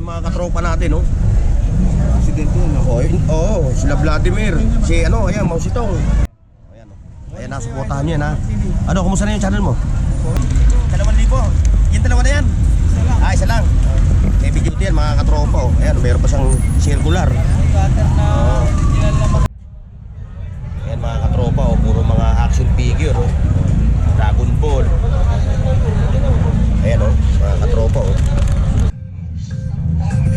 Yung mga katropa natin, no? Aksidente yun, no? Oo, sila Vladimir. Si ano, ayan, Mausitong. Ayan, no? Ayan, nasuportahan niyo yan, ha? Ano, kumusta na yung channel mo? 2,000. Yung dalawa na yan? Isa lang. Heavy duty yan, mga katropa, oh. Ayan, meron pa siyang circular. Ayan, mga katropa, oh. Puro mga action figure, oh. Dragon Ball. Ayan, oh, mga katropa, oh.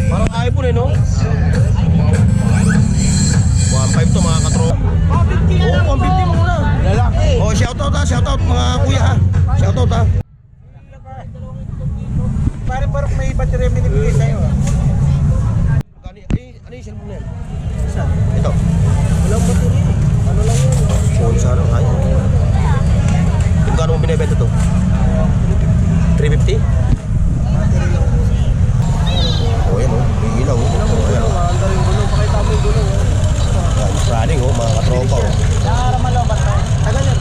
Parang iPhone, no? 1.5 to, mga katropa. Oo, 150 mo muna. Lalaki. Oh, shoutout ha, shoutout mga kuya ha. Shoutout ha. Parang may battery binibigay sa'yo, ah. Ano yung cellphone na yan? Saan? Ito. Walang battery. Ano lang yun? Phone sa ano, kaya. Kung gaano mo binibenta to? 350? Battery lang. Oh, yan o. May ilaw. Ayan, maanda rin gulong. Pakita mo yung gulong, oh. Yan, running o, mga katropa o. Nakaramalo ba ito? Tagal yan.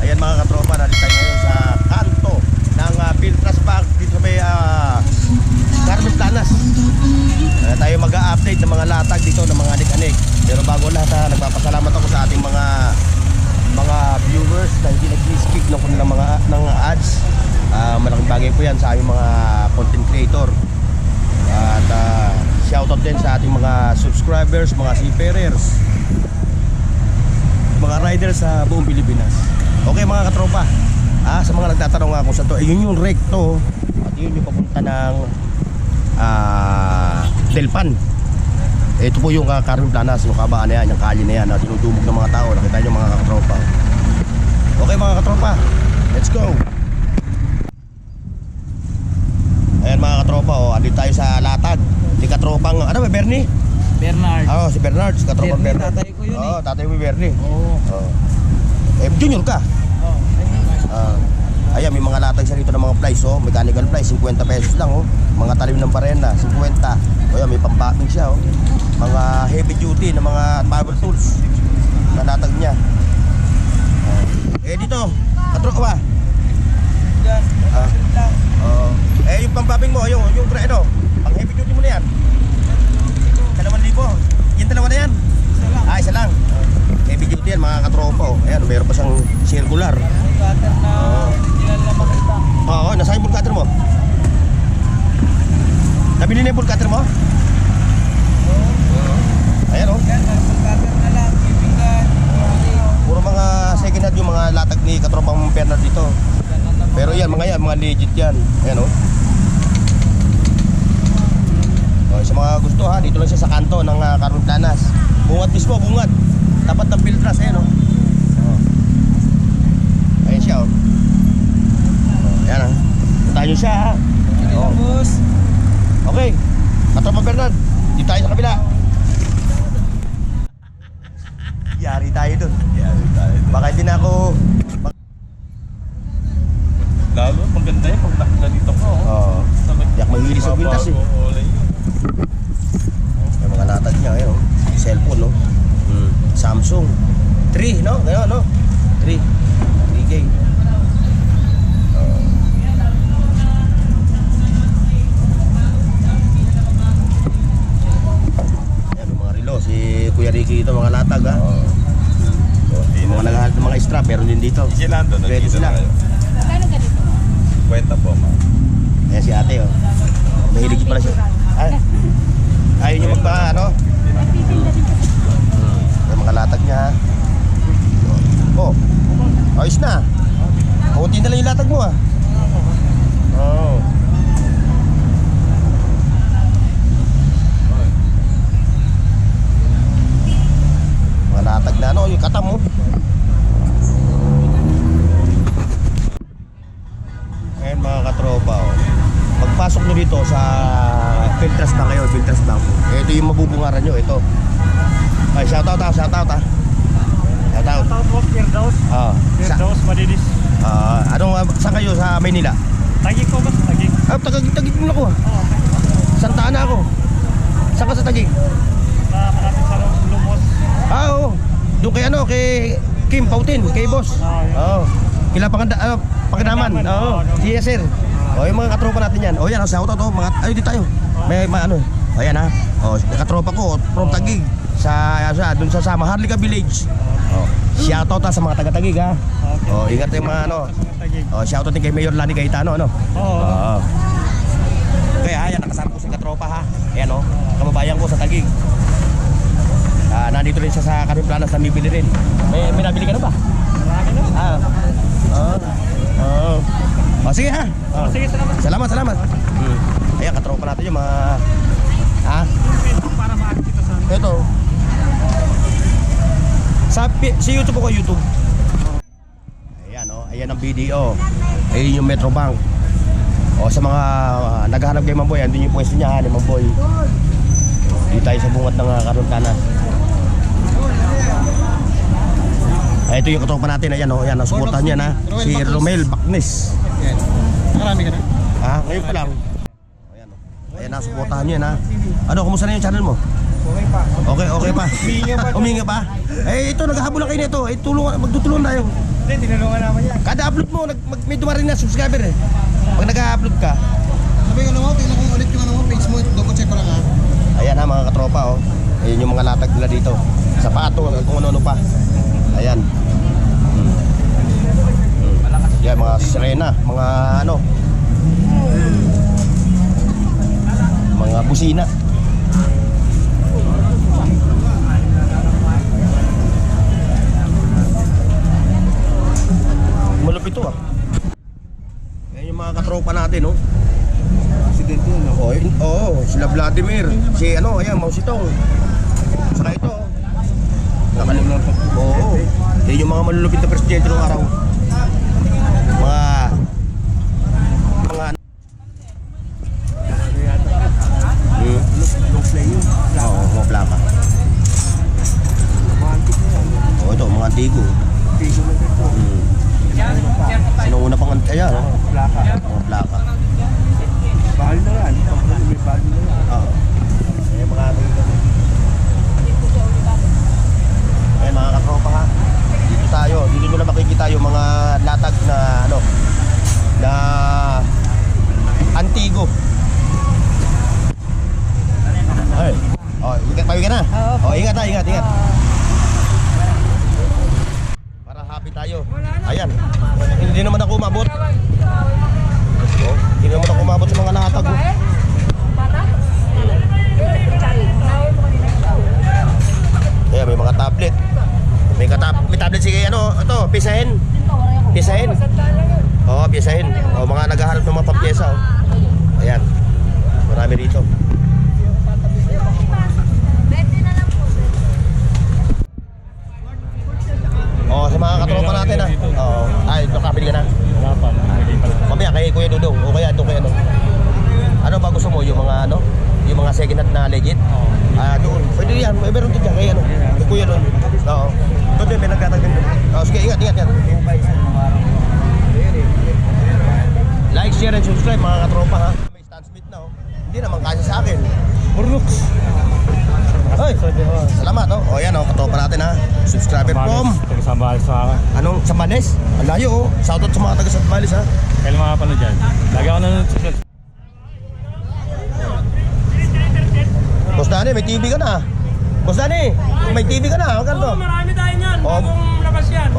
Ayan mga katropa, natin tayo ngayon sa kanto ng Piltras Park dito sa may Carmen Planas. Tayo mag-a-update ng mga latag dito ng mga anik-anik. Pero bago lahat ha, nagpapasalamat ako sa ating mga viewers na hindi nag-skip ng kanilang mga ads. Malaking bagay po yan sa aming mga content creator. At shoutout din sa ating mga subscribers, mga seafarers, mga riders sa buong Pilipinas. Okay mga katropa, sa mga nagtatanong nga kung saan to, yun yung recto at yun yung papunta ng Delpan. Ito po yung Carmen Planas, yung kabaan na yan, yung kalye na yan, tinudumog ng mga tao. Nakita nyo mga katropa. Okay mga katropa, let's go. Ayan mga katropa, andito tayo sa latag. Si katropang, ano ba, Bernie? Bernard. Si Bernard, si katropang Bernie, Bernard. tatay ko yun, eh. Tatay mo Bernie. Oo. Junior ka? Ayan, may mga latag siya rito ng mga plies, oh. Mechanical plies, 50 pesos lang, oh. Mga talim ng barena, 50. Ayan, may pambapping siya, oh. Mga heavy duty na mga power tools na latag niya. Dito, katro ka ba? Yan. Yung pambapping mo, yung ano, pang heavy duty mo na yan. 2,000. Yung dalawa na yan? Isa lang. Heavy duty yan, mga katropa, oh. Ayan, meron pa siyang circular. Cutter na hindi lang makita. Oo, nasa yung bull cutter mo? Nabili na yung bull cutter mo? Ayan, oh. Yan, cutter na lang. Ibigan. Puro mga second hand yung mga latag ni katropang Bernard dito. Pero yan, mga legit yan. Ayan, oh. Sa mga gusto ha, dito lang siya sa kanto ng Carmen Planas. Bungat mismo, bungat. Tapat ng Piltras, ayan, oh. Ayan siya, oh. Ayan, ha. Puntahan nyo siya, ha. Boss. Okay, katropang Bernard, dito tayo sa kabila. Yari tayo dun. Baka hindi na ako... Lalo, maganda yun pag nakaganito ko. Hindi ako mahilig sa pintas, eh. Yung mga latag niya, ayun, cellphone, no? Samsung 3, no? Gano'n, no? 3K. Ayan, yung mga relo, si Kuya Ricky ito, mga latag, ha? Yung mga naghahalap ng mga strap, meron din dito. Sila doon, Pwede nandito sila. na kayo. Kano ganito? Kwenta po, ma'am. Ayan si ate, oh. Mahilig pala siya. Ayaw nyo magpa, ano? Yung mga latag niya, ha? Oh, ayos na. Kunti na lang yung latag mo, ha? Oo. Mga latag na, ano? Yung katam mo. Ayan mga katropa, oh. Pagpasok nyo dito sa Piltras Bank kayo, Piltras Bank. Ito yung mabubungaran nyo, ito. Ay, shoutout ha, shoutout ha. Shoutout. Firdaus. Firdaus, Madilis. saan kayo sa Maynila? Tagig po, boss. Tagig. Ah, Tagig din ako. Oo. Santa Ana ako. Saan ka sa Tagig? Malapit sa Lumos. Ah, oo. Doon kay ano, kay Kim Pautin, kay boss. Oo. Kila Panganaman. Oo. Yes, sir. O, yung mga katropa natin yan. O, yan, sa auto to. Mga, ayun, di tayo. May ano. O, yan ha. O, katropa ko, from Tagig. Doon sa Maharlika Village. O, shoutout ha sa mga taga-Tagig ha. O, ingat yung mga ano. O, shoutout din kay Mayor Lani Cayetano, ano. Oo. Kaya, yan, nakasama ko sa katropa ha. Ayan o, kababayan ko sa Tagig. Nandito rin siya sa Carmen Planas na bibili rin. May nabili ka na ba? Marami na. Sige ha. Sige, salamat. Salamat. Ayan, katropa natin yung mga... Ha? Para makakita sa Ito. Si YouTube ko, YouTube. Ayan o, ayan ang video. Ayan yung Metro Bank. O sa mga naghahanap kay Mamboy, andun yung pwesto niya ha, ni Mamboy. Dito tayo sa bungat ng Carmen Planas. Ito yung katropa natin, ayan o, ayan, suportahan niya na. Si Romel Bacnes. Marami ka na. Ngayon pa lang. Ayan o. Ayan na, suportahan niya na. Ano, kumusta na yung channel mo? Okay pa. Okay pa. Uminga pa. Ito, naghahabol lang kayo nito. Magtutulungan tayo. Hindi, tinulungan naman yan. Kada upload mo, may dumaring na subscriber eh. Pag nag-upload ka. Sabi ko naman, tingnan ko ulit yung page mo. Double check ko lang ha. Ayan ha, mga katropa oh. Ayan yung mga latag nila dito. Sapato, kung ano-ano pa. Ayan. Yan, mga sirena, mga ano. Mga busina. Malupit to ah. Ayan yung mga katropa natin oh. Aksidente yun. Sila Vladimir. Si ano, ayan, Mausitong. Saka ito oh. Oo. Yan yung mga malulupit na presidente ng araw. Mga plaka. Ito, mga antigo. Sino una pang ayan, Plaka. mga plaka. Bahal na yan. May bahal na yan. Ayan, mga antigo. Ayan, mga katropa ha. Dito nyo na makikita yung mga latag na ano, na antigo. Ay. Pawi ka na? Ingat. Para happy tayo. Ayan. Hindi naman ako umabot. Hindi naman ako umabot sa mga latag. Ayan, may mga tablet. May tablet si ano, ito, pisahin. Pisahin. Mga naghahanap ng mga pampiyesa. Ayan. Marami rito. Sa mga katropa natin ha. Ay, nakabili ka na. Mamaya kay Kuya Dudong o kaya doon kay ano. Ano ba gusto mo? Yung mga ano? Yung mga second hand na legit? Doon. Pwede yan. Meron din dyan kay ano. Kay Kuya doon. Oo. Doon din, may nagtatagin doon. Sige, ingat. Like, share, and subscribe mga katropa ha. May Stan Smith na oh. Hindi naman kasi sa akin. Burlux. Ay, salamat oh. Yan oh, katropa natin ha. Subscriber from Taga-Sambales sa akin. anong Sambales? Ang layo oh. Shoutout sa mga taga Sambales ha. Kailan mga pala dyan? Lagi ako nanonood sa Boss Dani, may TV ka na. Boss Dani, may TV ka na. Magkano? Marami tayo niyan. Oh. Bagong labas yan.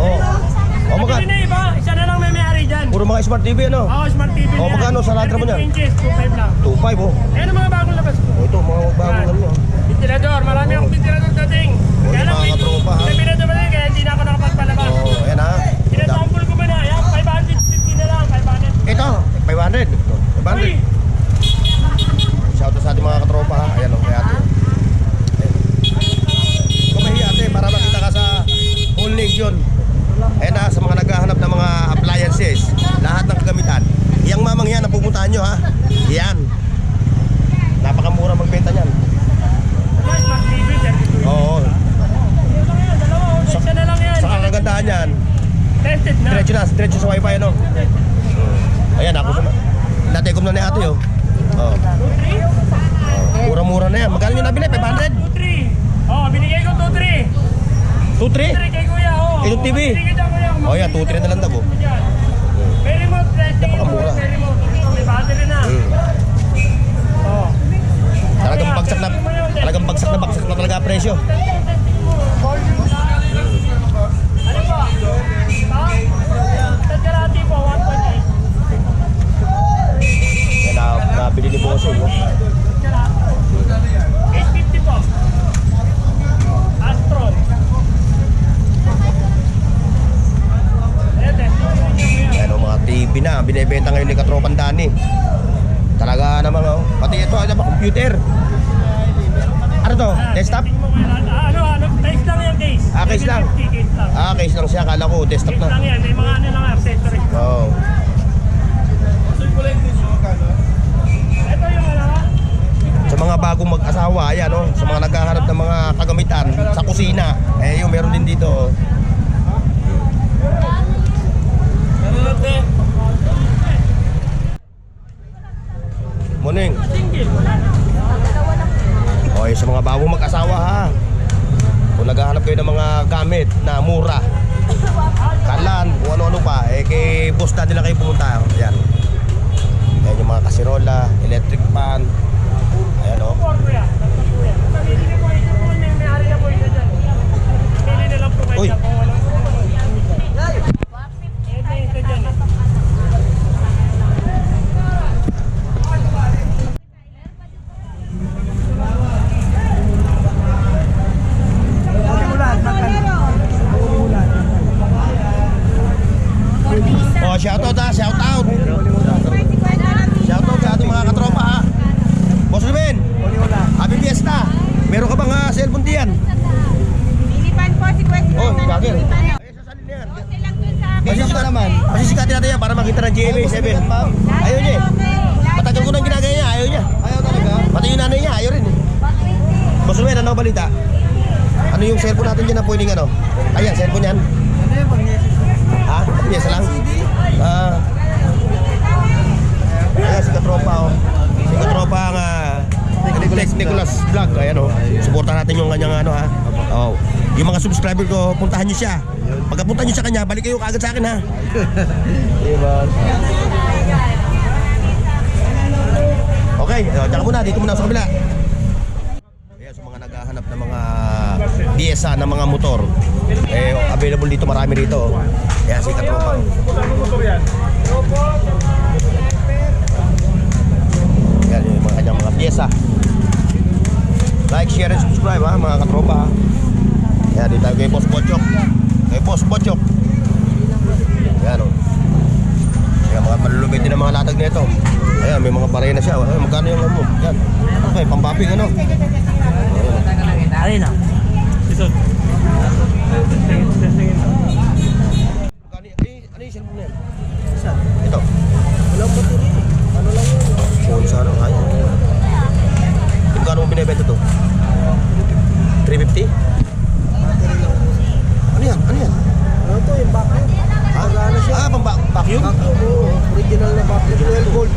Magkano? Hindi na iba. Isa na lang may may-ari dyan. Puro mga smart TV ano? Smart TV na yan. Magkano sa ladra mo niyan? 32 inches, 2.5 lang. 2.5 oh. Ayan ang mga bagong labas ko. Ito, mga bagong ano. Ventilador. Marami akong ventilador dating. Kaya lang, mga katropa ha. may ventilador ba din? Kaya hindi na ako nakapagpalabas. Ayan ha. Sinasample ko ba na? Ayan, 550 na lang. 500. Ito, 500. 500. Shoutout sa ating mga katropa ha. Ayan o, kaya ate. Kumahi ate, para makita ka sa whole nation. Ayan na, sa mga naghahanap ng mga appliances, lahat ng kagamitan. Iyang mamang yan, napupuntahan nyo ha. Yan. Napakamura magbenta niyan. Smart TV, 32. Oo. Isa na lang yan. Sa kagandahan yan, Tested na. diretso sa wifi ano. Ayan, ako sa na ni ate, oh. Oh. Mura-mura na yan. Magkano nyo nabili? 500? 2-3. Oh, binigay ko 2-3. 2-3? 2-3 kay kuya, oh. Itong TV? Binigay ko kuya. Oh, yan, 2-3 na lang daw, oh. Very remote, testing. Napakamura. Very remote. May battery na. Oh. Talagang bagsak na talaga presyo. Ano ba? Ha? Tagkalati po, 1.8. Yan nabili ni Bossing, oh. 850 po. Astron. Ayan, testing nyo kuya. Yan, oh, mga TV na. Binibenta ngayon ni Katropan Dani. Talaga naman, oh. Pati ito, ano ba, computer. Ano to? Desktop? Ano, case lang yan, case. Case lang. Case lang. Case lang siya. Kala ko, desktop Case lang na. yan, may mga ano lang, accessory. Oo. Ito yung ano, Sa mga bagong mag-asawa, ayan, oh. Sa mga naghahanap ng mga kagamitan sa kusina. Eh, yung meron din dito, oh. Morning. Okay, sa mga bagong mag-asawa ha. Kung naghahanap kayo ng mga gamit na mura, kalan, kung ano-ano pa, eh kay boss na nila kayo pumunta. Ayan. Ayan yung mga kasirola, electric pan. Ayan o. kuya. Pamili na po ito po, may-ari na po ito dyan. Pili na lang po kayo Uy. dyan kung walang ito dyan eh. Oh, shoutout ha, shoutout. Shoutout sa ating mga katropa ha. Boss Ruben, happy fiesta. Meron ka bang cellphone diyan? Lilipan po si Kwesi. Oh, bagay. Ay, sasalin na yan. Okay lang dun sa akin. Pasisikat naman. Pasisikatin natin yan para makita ng GMA7. Ayaw niya eh. Matagal ko nang ginagaya niya, ayaw niya. Ayaw talaga. Pati yung nanay niya, ayaw rin eh. Boss Ruben, ano balita? Ano yung cellphone natin dyan na pwedeng ano? Ayan, cellphone yan. Ha? Yes lang? Ayan, si Katropa oh. Si Katropa ang Nicholas Vlog. Ayan oh. Suportahan natin yung kanyang ano ha. Oh. Yung mga subscriber ko, puntahan nyo siya. Pagkapunta nyo sa kanya, balik kayo kaagad sa akin ha. Diba? Okay, dyan ka muna. Dito muna sa kabila. Ayan, sa mga naghahanap ng mga DSA ng mga motor, eh, available dito, marami rito. Ayan, si Katropa. Ayan, yung mga kanyang mga pyesa. Like, share, and subscribe ha, mga katropa ha. Ayan, dito tayo kay Boss Bochok. Kay Boss Bochok. Ayan o. Ayan, mga malulubid din ang mga latag nito. Ayan, may mga barena siya. Ayan, magkano yung ano? Ayan. Okay, pampaping ano? Alin na? Ito. Ano yung cellphone na yan? Ito. Walang battery. Ano lang yun? Phone sa ano? Kaya. Magkano mo binibenta to? 350? Ano yan? Ano yan? Ano to, yung vacuum? Ha? Vacuum? Vacuum, oo. Original na vacuum. 12 volt.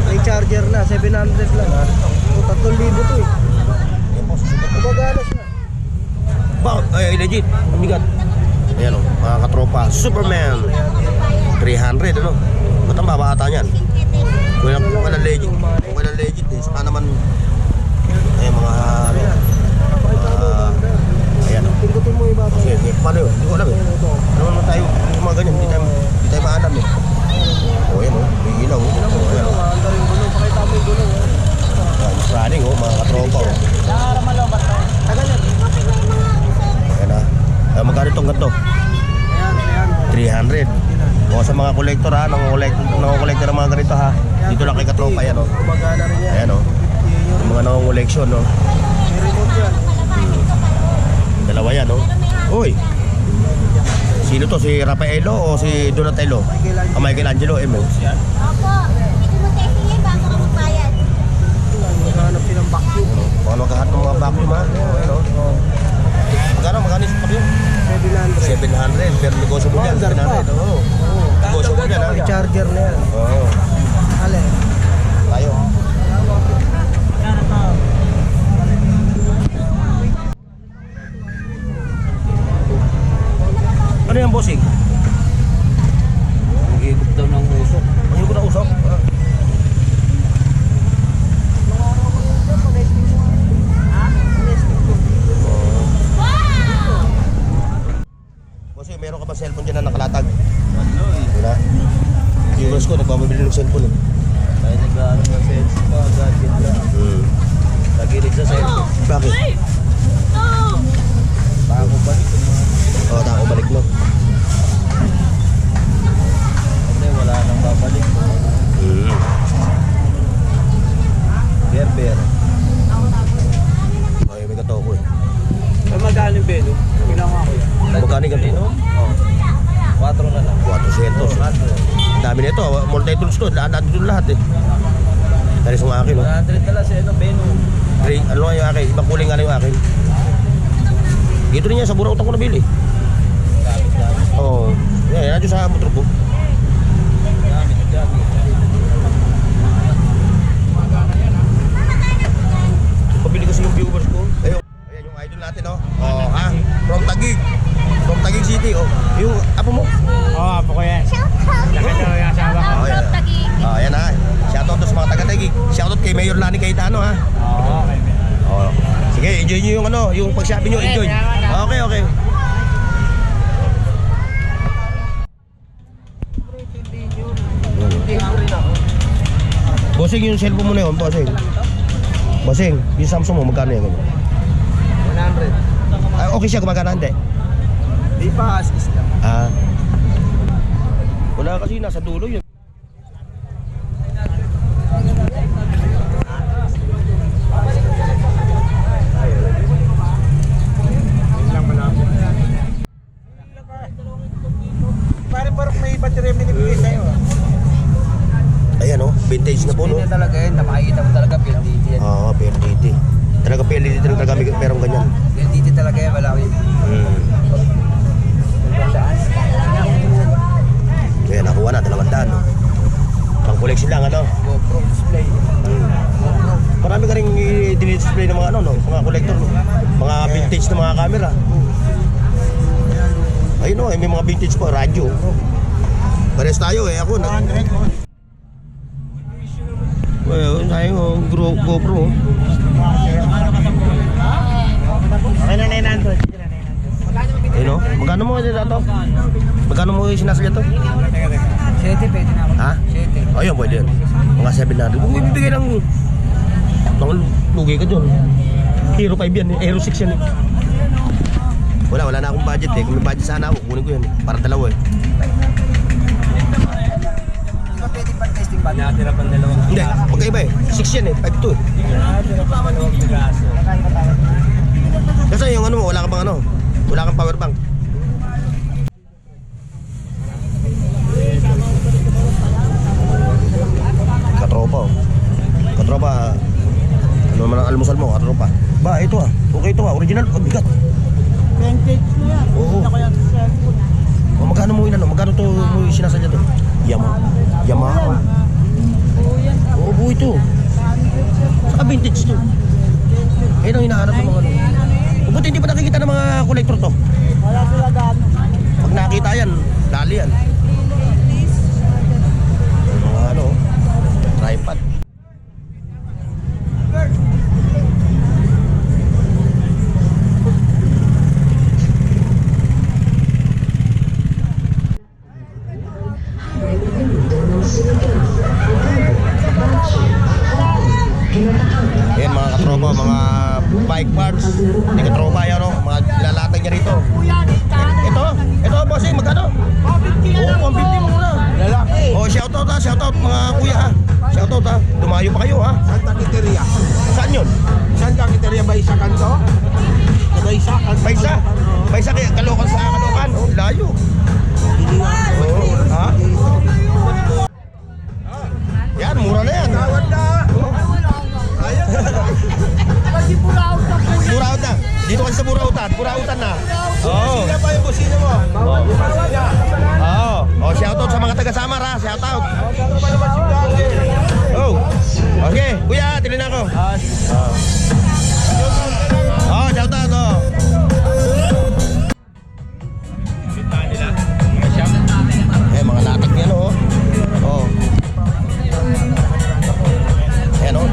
May charger na, 700 lang. O, 3,000 to eh. Gumagana siya. Bakit? Ay, legit. Umigat. Ayan o, mga katropa. Superman. 300, ano? Ba't ang babata niyan? Kung walang legit. Kung walang legit eh. Saka naman, ay mga, ano, ayan o. Pindutin mo yung vacuum. Sige, paano yun? Hindi ko alam eh. Ano naman tayo, yung mga ganyan, hindi tayo maalam eh. O, ayan o, may ilaw o. Ayan o. Maanda yung gulong. Pakita mo yung gulong. It's running o, mga katropa o. Tagal yan. Ayan na. Ay, magkano itong ganito? Ayan, ayan. 300. O sa mga kolektor ha, nangungukolektor ng mga ganito ha. Dito lang kay Katropa yan o. Gumagana rin yan. Ayan o. Yung mga nangunguleksyon no. May remote yan. Dalawa yan o. Uy. Sino to? Si Rafaelo o si Donatello? Michelangelo. Opo, hindi mo testing yan bago ka magbayad. Maghanap silang vacuum. Baka magkahat ng mga vacuum ha. Ayan o. Magkano yung vacuum? 700. 700. Pero negosyable yan. 700. Oo. Negosyable yan ha. May charger na yan. Oo. Alin? Tayo. Ano yan, bossing? Higop daw ng usok. Ayun ko na usok. Bossing, meron ka ba cellphone dyan na nakalatag? Ano eh. Wala. Viewers ko, nagpapabili ng cellphone eh. Tayo nag-ano ng sense pa, gadget lang. Nagilig sa cellphone. Bakit? Bako balik yung mga... Oo, tako balik no. Kasi wala nang babalik. Berber. Ay, may katoko eh. Ay, magkano yung pelo? Ginawa ko yan. Magkano yung ganito? Oo. 4 na lang. 400. Dami nito, multi-tools to. Lahat doon lahat eh. Dali sa akin, no? 100 na lang si ano, Beno. Ano nga yung akin? Ibang kulay nga lang yung akin. Dito rin yan, sa Burautan ko nabili. Oo. Yan, yan sa motor ko. Gamit. Pabili kasi yung viewers ko. Ayun, ayan yung idol natin, no? Oh, ha? From Taguig. From Taguig City, oh. Yung apo mo? Oo, apo ko yan. Shoutout! Nakita ko yung asawa ko. Oh, yan. From Taguig. Oh, yan ha. Shoutout to sa mga taga-Taguig. Shoutout kay Mayor Lani Cayetano, ha? Oo, okay. Oh. Sige, enjoy nyo yung ano, yung pag-shopping nyo, enjoy. Okay, okay. Bossing, yung cellphone mo na yun, bossing. Bossing, yung Samsung mo, magkano yan? 100. Ah, okay siya, gumagana hindi? Di pa, assist lang. Ah. Wala kasi, nasa dulo yun. Parang may battery minibigay sa'yo. Ayan oh, vintage na po no. Hindi talaga yun, makikita mo talaga PLDT yan. Oo, PLDT. Talaga PLDT talaga merong ganyan. PLDT talaga yan, wala ko yun. Kaya nakuha na, 200 no. Pang collection lang ano. GoPro display. Marami ka rin i-display ng mga ano no, mga collector no. Mga vintage na mga camera. Ayun no, may mga vintage po, radyo. Pares tayo eh, ako na. Well, tayo GoPro. Okay na 900. Ayun no, magkano mo dito? Magkano mo yung sinasalya to? 7 pwede na ako. Ha? 7. Ayun, pwede yan. Mga 700. Kung ibibigay ng... Lugi ka dyan. Hero 5 yan, Hero 6 yan eh. Wala na akong budget eh. Kung may budget sana ako, kunin ko yan. Para dalawa eh. Di ba pwede pa testing ba? Nakatira pa dalawang Hindi, magkaiba eh. 6 yan eh, 5 to eh. Nakatira pa dalawang piraso. Kasi yung ano mo, wala kang pang ano. Wala kang power bank. Katropa oh. Katropa, ano naman ang almusal mo, katropa. Ba, ito ah. Okay ito ah, original. Oh, bigat. Vintage na yan. Oo. Ako yan sa cellphone. Oh, magkano mo yun ano? Magkano to mo yung sinasadya to? Yamaha. Oo, buo ito. Saka vintage to. Ayun ang hinahanap ng mga ano. Buti hindi pa nakikita ng mga collector to. Wala sila gano'n. Pag nakita yan, dali yan. Mga ano, tripod. Ayan mga katropa, mga bike parts. Hindi katropa yan no, mga nilalatag niya rito. Ito bossing, magkano? Oo, 150 muna. Lalaki. Oh, shoutout mga kuya ha. Shoutout ha. Dumayo pa kayo ha. Santa Quiteria. Saan yun? Santa Quiteria ba isa kanto? Isa kanto. Baysa kaya Kalokan sa Kalokan. Oh, layo. Oh, ha? Yan, mura na yan. Tawad na. Burautan na. Dito kasi sa Burautan na. Oo. Sino pa yung busina mo? Bawal yung busina. Oo. Oh, shoutout sa mga taga Samar ha. Shoutout. Ano ba naman si Gagi? Oh. Oh, shout out oh. Mga latag niya no. Oh. Ayan oh.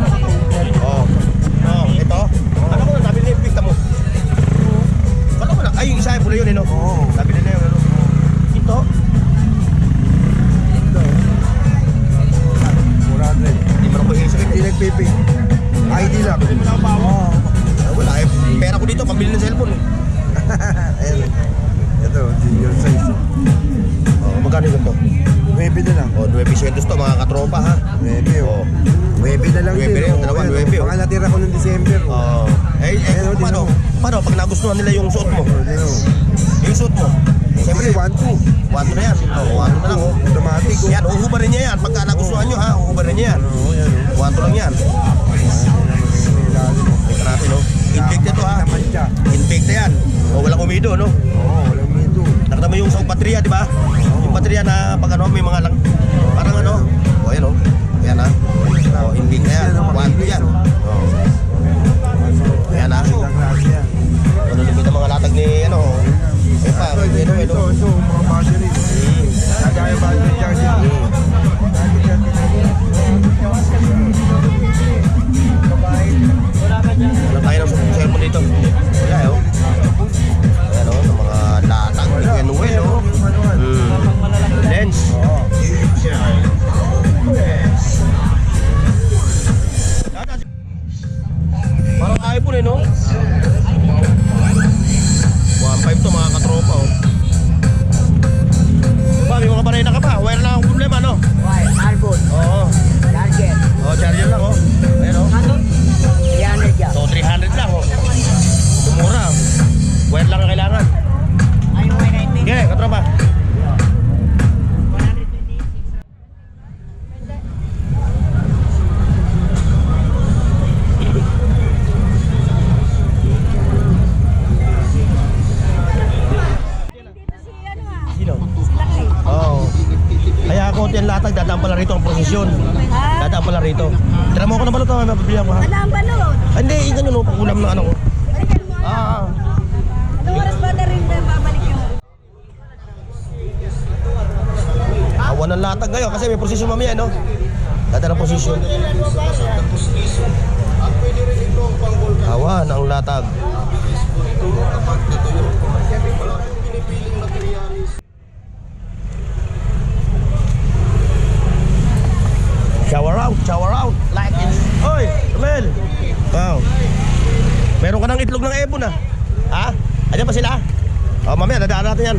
Oh. Oh, ito. Ano ko sabi ni pita mo? Ano ko na? Ay, yung isa ay pula yun eh no. Oo. Sabi nila yun ano. Ito. 400. Hindi mo na ko hinisip. Hindi nagpipi. ID lang. Oo. Wala eh. Pera ko dito, pambili ng cellphone eh. Ayan. Ito, junior size. Oh, magkano yun to? 9 na lang. Oh, 900 to mga katropa ha. 9 oh. 9 na lang 9 din. rin, dalawa, 9 oh. Mga natira ko noong December. Oh. Ayan, oh, paano? Paano pag nagustuhan nila yung suot mo? Yung suot mo? Siyempre, 1-2. 1 na yan. Oh, 1 na lang oh. Automatic oh. Yan, uhubarin niya yan. Pagka nagustuhan nyo ha, uhubarin niya yan. Oo, yan oh. 1 lang yan. Ito natin oh. Infect ito ha. Naman siya. Infect na yan. O walang umido no? Oo, walang mito. Nakita mo yung sa baterya, di ba? Yung baterya na pag ano, may mga lang, parang ano, o yan o, yan ha. O, hindi na yan, 1 yan. O, yan ha. Manulubid ang mga latag ni, ano, eh pa, Ito, mga battery. Kagaya battery charger. Ano tayo ng cellphone dito? Wala o. Ayan o, ng mga latag ni Kuya Noel o. Lens. Parang iPhone eh no? 1.5 to mga katropa oh. Ba, may mga barena ka pa. Wire lang ang problema no? Wire, carbon, Oo. charger. Oh, charger lang oh. Ayan oh. Ano? 300 yan. So 300 lang oh. Mura. Wire lang ang kailangan. Ayaw wire na ito. Okay, katropa. Sino? Oo. Kaya ako yung latag, dadaan pala rito ang prosesyon. Dadaan pala rito. Tira mo ako ng balot, mapapilihan ko ha. Wala ang balot. Hindi, yung ganyan o, pag-ulam ng ano ko. Balikan mo. Ah, Anong oras ba na rin na babalik yung... awan ng latag ngayon kasi may prosesyon mamaya, no? Dadaan ang prosesyon. Awan ang latag. Shower out, like it. Oy, Mel. Wow. Meron ka ng itlog ng ebon ah. Ha? Ayan pa sila? Oh, mamaya dadaan natin yan.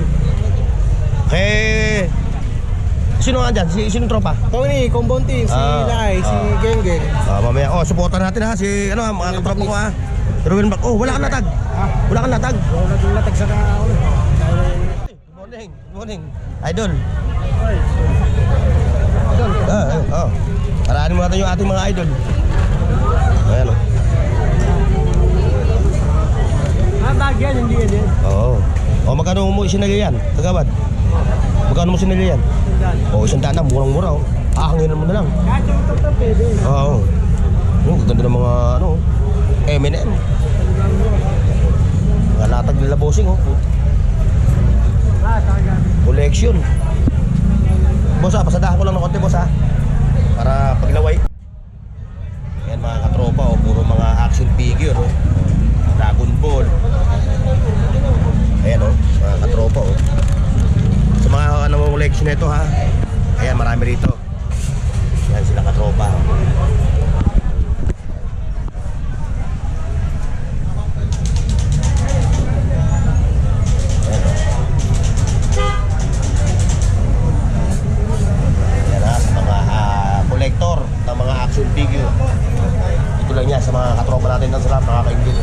Sino nga dyan? Sino tropa? Tony, Kombonti, si Lai, si Geng. Mamaya, supportan natin ha. Si, ano, mga katropa ko ha. Ruben Black. Oh, wala kang latag. Wala kang latag. Wala kang latag sa kaulo. Good morning. Good morning. Idol. Paraanin mo natin yung ating mga idol. Ayan o. Bag yan, hindi yan. Oo. O, magkano mo sinali yan? Kagawad? Magkano mo sinali yan? O, 100 na. Murang-mura o. Hanginan mo na lang. Kahit yung ito pwede. Oo. Ganda ng mga, ano, M&M. Mga latag nila bossing o. Collection. Boss ha, pasadahan ko lang ng konti boss ha. Para paglaway. Ayan mga katropa o, puro mga action figure o. Dragon Ball. Ayan o, mga katropa o. Sa mga ano collection nito ha. Ayan, marami rito. Ayan sila katropa. Collector ng mga action figure. Ito lang yan sa mga katropa natin ng sarap, nakakaingit.